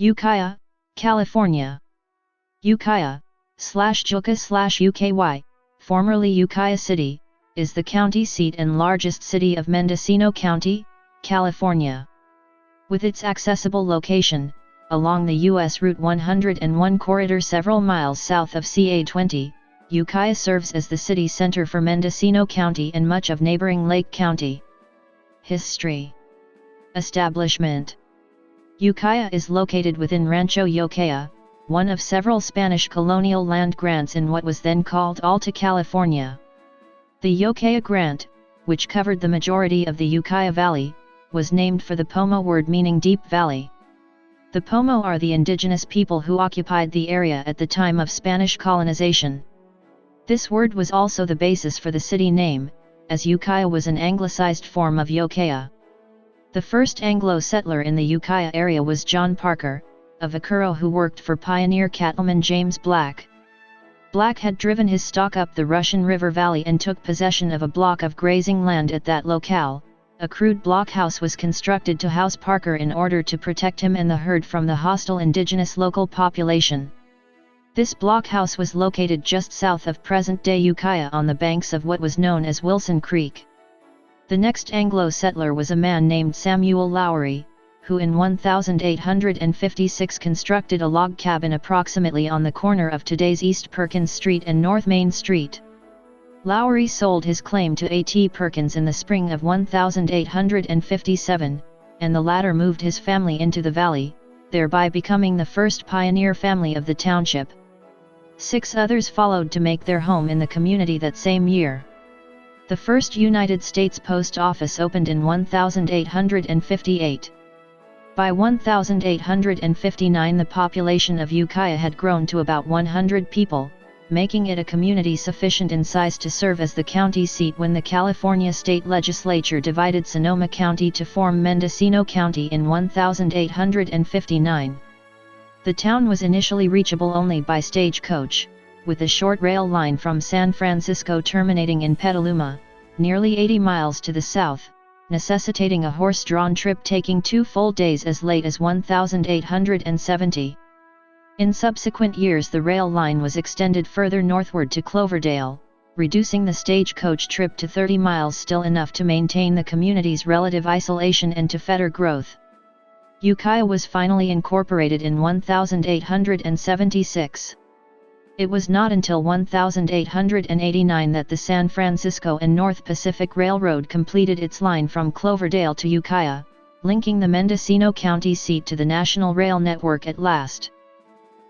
Ukiah, California. Ukiah, /Juka/UKY, formerly Ukiah City, is the county seat and largest city of Mendocino County, California. With its accessible location, along the U.S. Route 101 corridor several miles south of CA-20, Ukiah serves as the city center for Mendocino County and much of neighboring Lake County. History. Establishment. Ukiah is located within Rancho yoo-KY-ə, one of several Spanish colonial land grants in what was then called Alta California. The yoo-KY-ə grant, which covered the majority of the Ukiah Valley, was named for the Pomo word meaning deep valley. The Pomo are the indigenous people who occupied the area at the time of Spanish colonization. This word was also the basis for the city name, as Ukiah was an anglicized form of yoo-KY-ə. The first Anglo settler in the Ukiah area was John Parker, a vaquero who worked for pioneer cattleman James Black. Black had driven his stock up the Russian River Valley and took possession of a block of grazing land at that locale. A crude blockhouse was constructed to house Parker in order to protect him and the herd from the hostile indigenous local population. This blockhouse was located just south of present-day Ukiah on the banks of what was known as Wilson Creek. The next Anglo settler was a man named Samuel Lowry, who in 1856 constructed a log cabin approximately on the corner of today's East Perkins Street and North Main Street. Lowry sold his claim to A.T. Perkins in the spring of 1857, and the latter moved his family into the valley, thereby becoming the first pioneer family of the township. 6 others followed to make their home in the community that same year. The first United States Post Office opened in 1858. By 1859 the population of Ukiah had grown to about 100 people, making it a community sufficient in size to serve as the county seat when the California state legislature divided Sonoma County to form Mendocino County in 1859. The town was initially reachable only by stagecoach, with a short rail line from San Francisco terminating in Petaluma, nearly 80 miles to the south, necessitating a horse-drawn trip taking 2 full days as late as 1870. In subsequent years the rail line was extended further northward to Cloverdale, reducing the stagecoach trip to 30 miles, still enough to maintain the community's relative isolation and to fetter growth. Ukiah was finally incorporated in 1876. It was not until 1889 that the San Francisco and North Pacific Railroad completed its line from Cloverdale to Ukiah, linking the Mendocino County seat to the national rail network at last.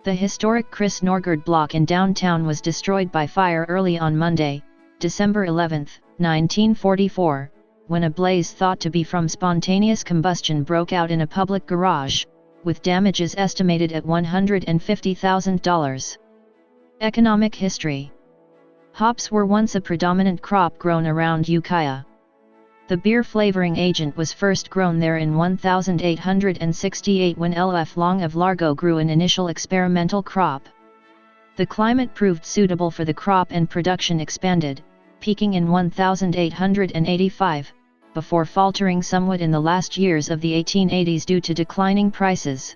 The historic Chris Norgard block in downtown was destroyed by fire early on Monday, December 11, 1944, when a blaze thought to be from spontaneous combustion broke out in a public garage, with damages estimated at $150,000. Economic history. Hops were once a predominant crop grown around Ukiah. The beer flavoring agent was first grown there in 1868 when L.F. Long of Largo grew an initial experimental crop. The climate proved suitable for the crop and production expanded, peaking in 1885, before faltering somewhat in the last years of the 1880s due to declining prices.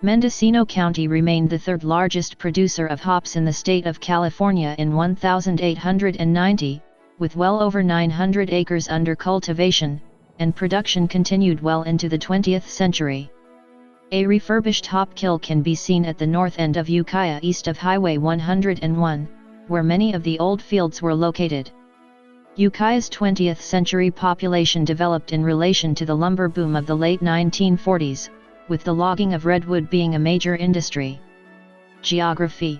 Mendocino County remained the third largest producer of hops in the state of California in 1890, with well over 900 acres under cultivation, and production continued well into the 20th century. A refurbished hop kill can be seen at the north end of Ukiah east of Highway 101, where many of the old fields were located. Ukiah's 20th century population developed in relation to the lumber boom of the late 1940s, with the logging of redwood being a major industry. Geography.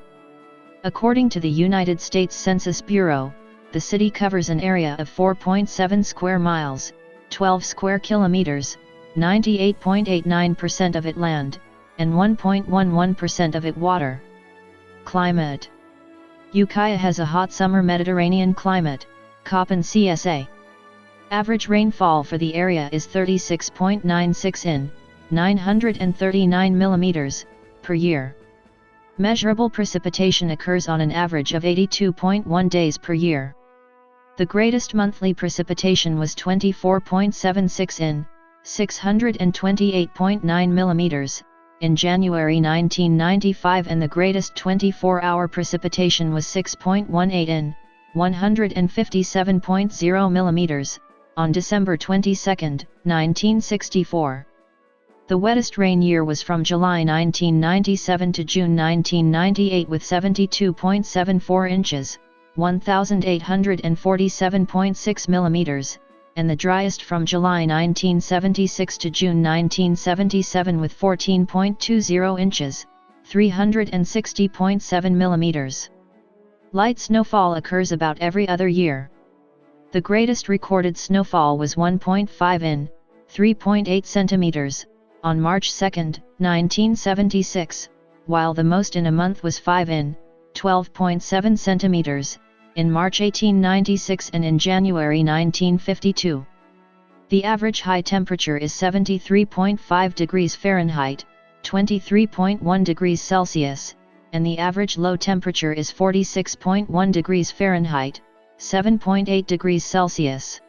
According to the United States Census Bureau, the city covers an area of 4.7 square miles, 12 square kilometers, 98.89% of it land, and 1.11% of it water. Climate. Ukiah has a hot summer Mediterranean climate, Köppen CSA. Average rainfall for the area is 36.96 in, 939 millimeters, per year. Measurable precipitation occurs on an average of 82.1 days per year. The greatest monthly precipitation was 24.76 in, 628.9 millimeters, in January 1995, and the greatest 24-hour precipitation was 6.18 in, 157.0 mm, on December 22, 1964. The wettest rain year was from July 1997 to June 1998 with 72.74 inches, 1,847.6 mm, and the driest from July 1976 to June 1977 with 14.20 inches, 360.7 mm. Light snowfall occurs about every other year. The greatest recorded snowfall was 1.5 in, 3.8 centimeters, on March 2, 1976, while the most in a month was 5 in, 12.7 centimeters, in March 1896 and in January 1952. The average high temperature is 73.5 degrees Fahrenheit, 23.1 degrees Celsius, and the average low temperature is 46.1 degrees Fahrenheit, 7.8 degrees Celsius.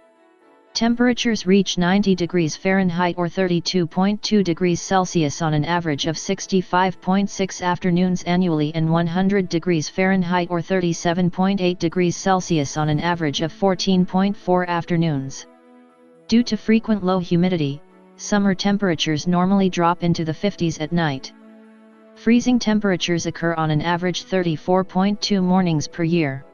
Temperatures reach 90 degrees Fahrenheit or 32.2 degrees Celsius on an average of 65.6 afternoons annually, and 100 degrees Fahrenheit or 37.8 degrees Celsius on an average of 14.4 afternoons. Due to frequent low humidity, summer temperatures normally drop into the 50s at night. Freezing temperatures occur on an average 34.2 mornings per year.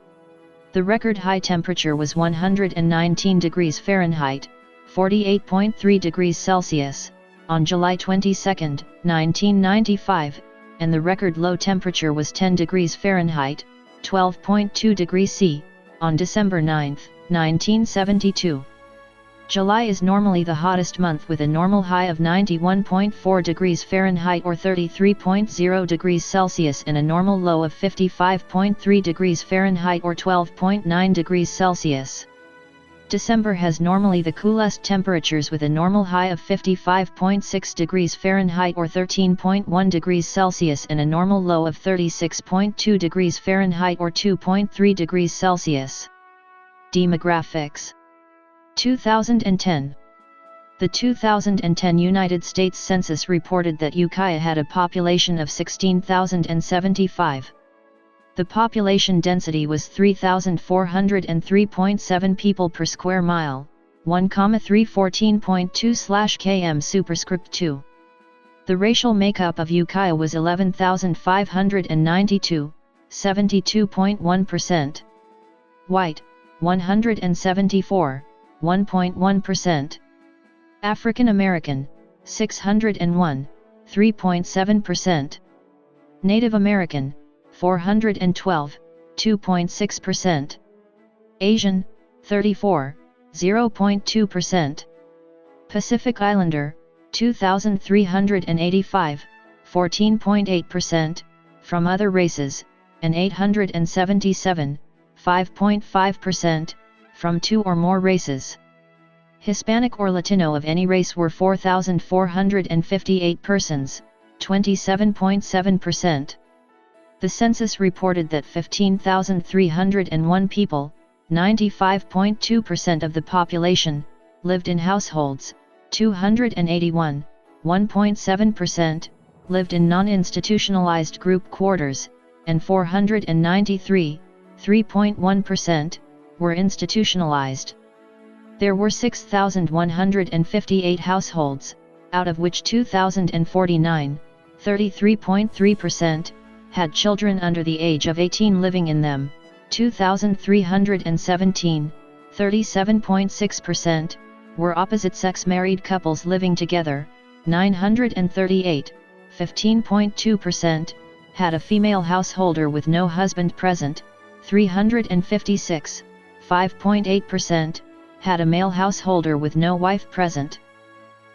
The record high temperature was 119 degrees Fahrenheit, 48.3 degrees Celsius, on July 22, 1995, and the record low temperature was 10 degrees Fahrenheit, 12.2 degrees C, on December 9, 1972. July is normally the hottest month with a normal high of 91.4 degrees Fahrenheit or 33.0 degrees Celsius and a normal low of 55.3 degrees Fahrenheit or 12.9 degrees Celsius. December has normally the coolest temperatures with a normal high of 55.6 degrees Fahrenheit or 13.1 degrees Celsius and a normal low of 36.2 degrees Fahrenheit or 2.3 degrees Celsius. Demographics. 2010. The 2010 United States Census reported that Ukiah had a population of 16,075. The population density was 3,403.7 people per square mile, 1,314.2/km superscript 2. The racial makeup of Ukiah was 11,592, 72.1%. White, 174. 1.1%. African American, 601, 3.7%. Native American, 412, 2.6%. Asian, 34, 0.2%. Pacific Islander, 2,385, 14.8%, from other races, and 877, 5.5%, from two or more races. Hispanic or Latino of any race were 4,458 persons, 27.7%. The census reported that 15,301 people, 95.2% of the population, lived in households, 281, 1.7%, lived in non-institutionalized group quarters, and 493, 3.1%, were institutionalized. There were 6,158 households, out of which 2,049, 33.3%, had children under the age of 18 living in them, 2,317, 37.6%, were opposite-sex married couples living together, 938, 15.2%, had a female householder with no husband present, 356, 5.8%, had a male householder with no wife present.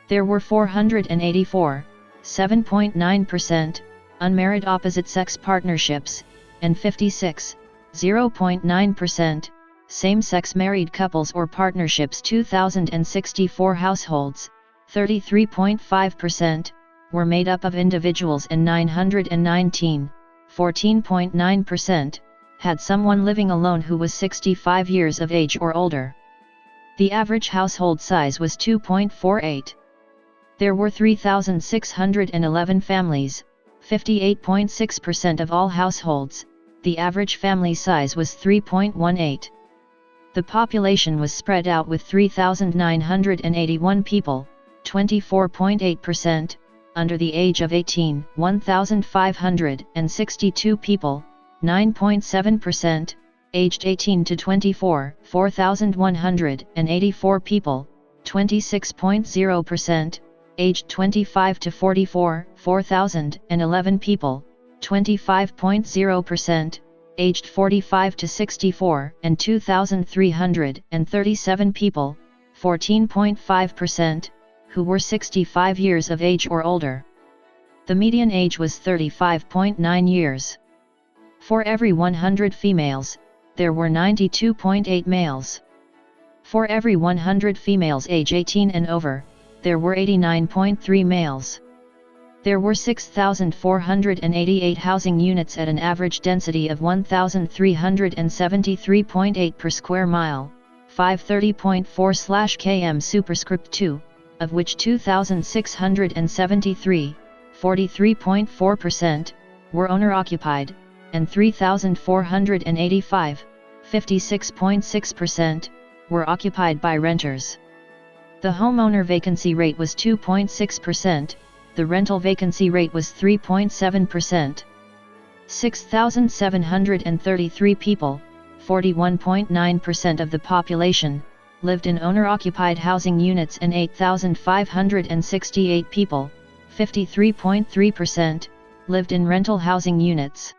There were 484, 7.9%, unmarried opposite-sex partnerships, and 56, 0.9%, same-sex married couples or partnerships. 2,064 households, 33.5%, were made up of individuals, and 919, 14.9%, had someone living alone who was 65 years of age or older. The average household size was 2.48. There were 3,611 families, 58.6% of all households. The average family size was 3.18. The population was spread out with 3,981 people, 24.8%, under the age of 18, 1,562 people, 9.7%, aged 18 to 24, 4,184 people, 26.0%, aged 25 to 44, 4,011 people, 25.0%, aged 45 to 64 and 2,337 people, 14.5%, who were 65 years of age or older. The median age was 35.9 years. For every 100 females, there were 92.8 males. For every 100 females age 18 and over, there were 89.3 males. There were 6,488 housing units at an average density of 1,373.8 per square mile, 530.4/km superscript 2, of which 2,673, 43.4%, were owner-occupied, and 3,485, 56.6%, were occupied by renters. The homeowner vacancy rate was 2.6%, the rental vacancy rate was 3.7%. 6,733 people, 41.9% of the population, lived in owner-occupied housing units and 8,568 people, 53.3%, lived in rental housing units.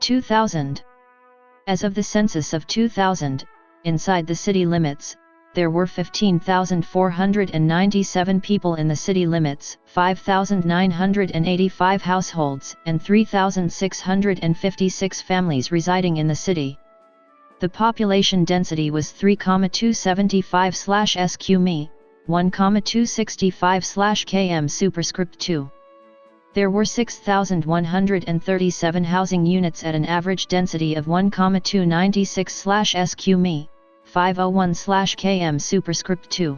2000. As of the census of 2000, inside the city limits, there were 15,497 people in the city limits, 5,985 households, and 3,656 families residing in the city. The population density was 3,275/sq.mi, 1,265/km superscript 2. There were 6,137 housing units at an average density of 1,296/sq.mi, 501/km superscript 2.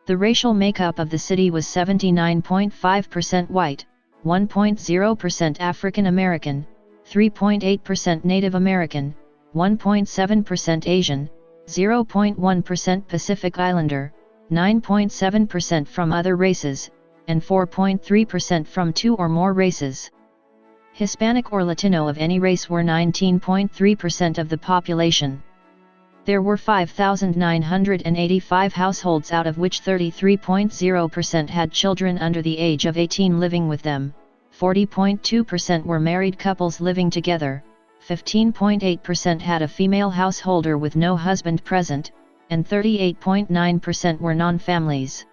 The racial makeup of the city was 79.5% white, 1.0% African American, 3.8% Native American, 1.7% Asian, 0.1% Pacific Islander, 9.7% from other races, and 4.3% from two or more races. Hispanic or Latino of any race were 19.3% of the population. There were 5,985 households, out of which 33.0% had children under the age of 18 living with them, 40.2% were married couples living together, 15.8% had a female householder with no husband present, and 38.9% were non-families.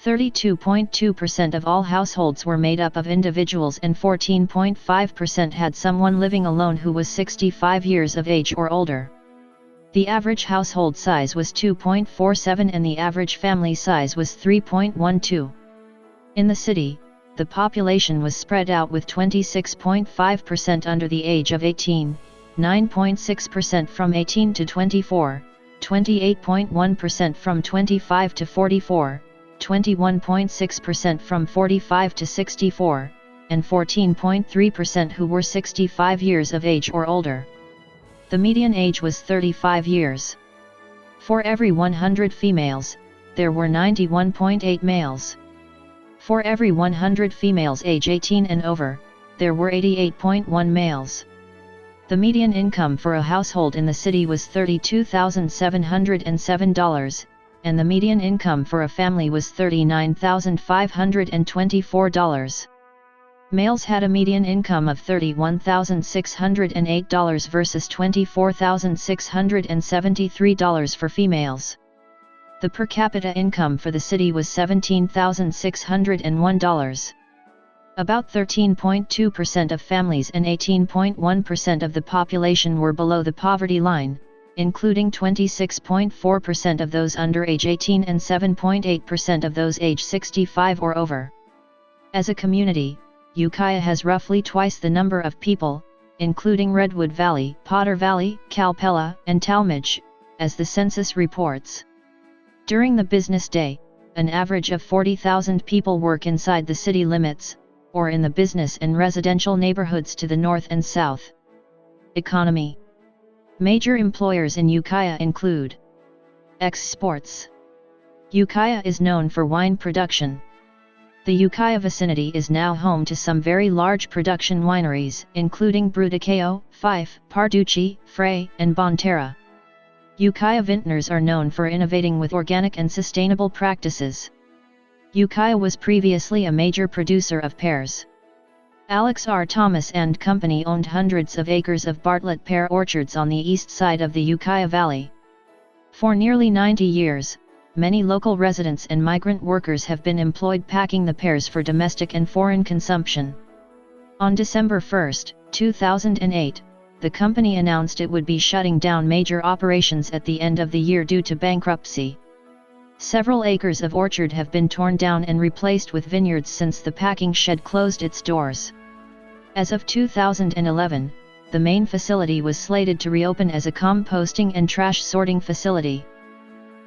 32.2% of all households were made up of individuals, and 14.5% had someone living alone who was 65 years of age or older. The average household size was 2.47 and the average family size was 3.12. In the city, the population was spread out with 26.5% under the age of 18, 9.6% from 18 to 24, 28.1% from 25 to 44, 21.6% from 45 to 64, and 14.3% who were 65 years of age or older. The median age was 35 years. For every 100 females, there were 91.8 males. For every 100 females age 18 and over, there were 88.1 males. The median income for a household in the city was $32,707, and the median income for a family was $39,524. Males had a median income of $31,608 versus $24,673 for females. The per capita income for the city was $17,601. About 13.2% of families and 18.1% of the population were below the poverty line, including 26.4% of those under age 18 and 7.8% of those age 65 or over. As a community, Ukiah has roughly twice the number of people, including Redwood Valley, Potter Valley, Calpella, and Talmadge, as the census reports. During the business day, an average of 40,000 people work inside the city limits, or in the business and residential neighborhoods to the north and south. Economy. Major employers in Ukiah include exports. Ukiah is known for wine production. The Ukiah vicinity is now home to some very large production wineries, including yoo-KY-ə, Fife, Parducci, Frey, and Bonterra. Ukiah vintners are known for innovating with organic and sustainable practices. Ukiah was previously a major producer of pears. Alex R. Thomas and Company owned hundreds of acres of Bartlett pear orchards on the east side of the Ukiah Valley. For nearly 90 years, many local residents and migrant workers have been employed packing the pears for domestic and foreign consumption. On December 1, 2008, the company announced it would be shutting down major operations at the end of the year due to bankruptcy. Several acres of orchard have been torn down and replaced with vineyards since the packing shed closed its doors. As of 2011, the main facility was slated to reopen as a composting and trash sorting facility.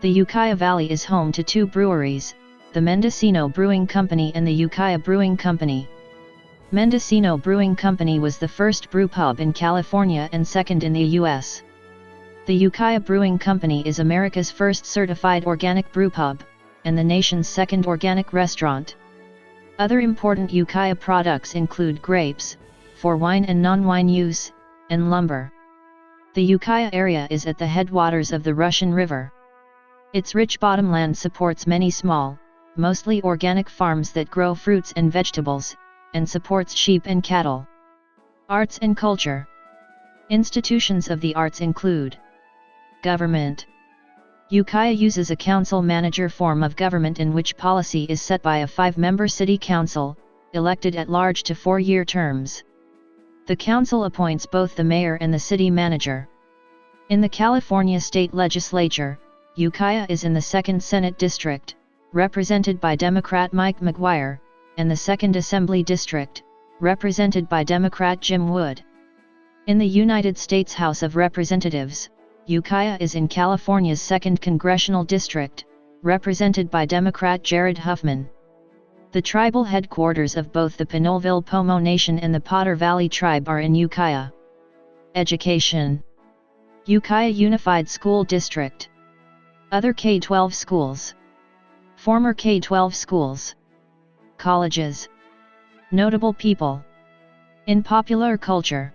The Ukiah Valley is home to two breweries, the Mendocino Brewing Company and the Ukiah Brewing Company. Mendocino Brewing Company was the first brew pub in California and second in the U.S. The Ukiah Brewing Company is America's first certified organic brew pub, and the nation's second organic restaurant. Other important Ukiah products include grapes, for wine and non-wine use, and lumber. The Ukiah area is at the headwaters of the Russian River. Its rich bottomland supports many small, mostly organic farms that grow fruits and vegetables, and supports sheep and cattle. Arts and culture. Institutions of the arts include government. Ukiah uses a council-manager form of government in which policy is set by a 5-member city council, elected at large to 4-year terms. The council appoints both the mayor and the city manager. In the California state legislature, Ukiah is in the 2nd Senate District, represented by Democrat Mike McGuire, and the 2nd Assembly District, represented by Democrat Jim Wood. In the United States House of Representatives, Ukiah is in California's 2nd Congressional District, represented by Democrat Jared Huffman. The tribal headquarters of both the Pinoleville Pomo Nation and the Potter Valley Tribe are in Ukiah. Education. Ukiah Unified School District. Other K-12 schools. Former K-12 schools. Colleges. Notable people. In popular culture.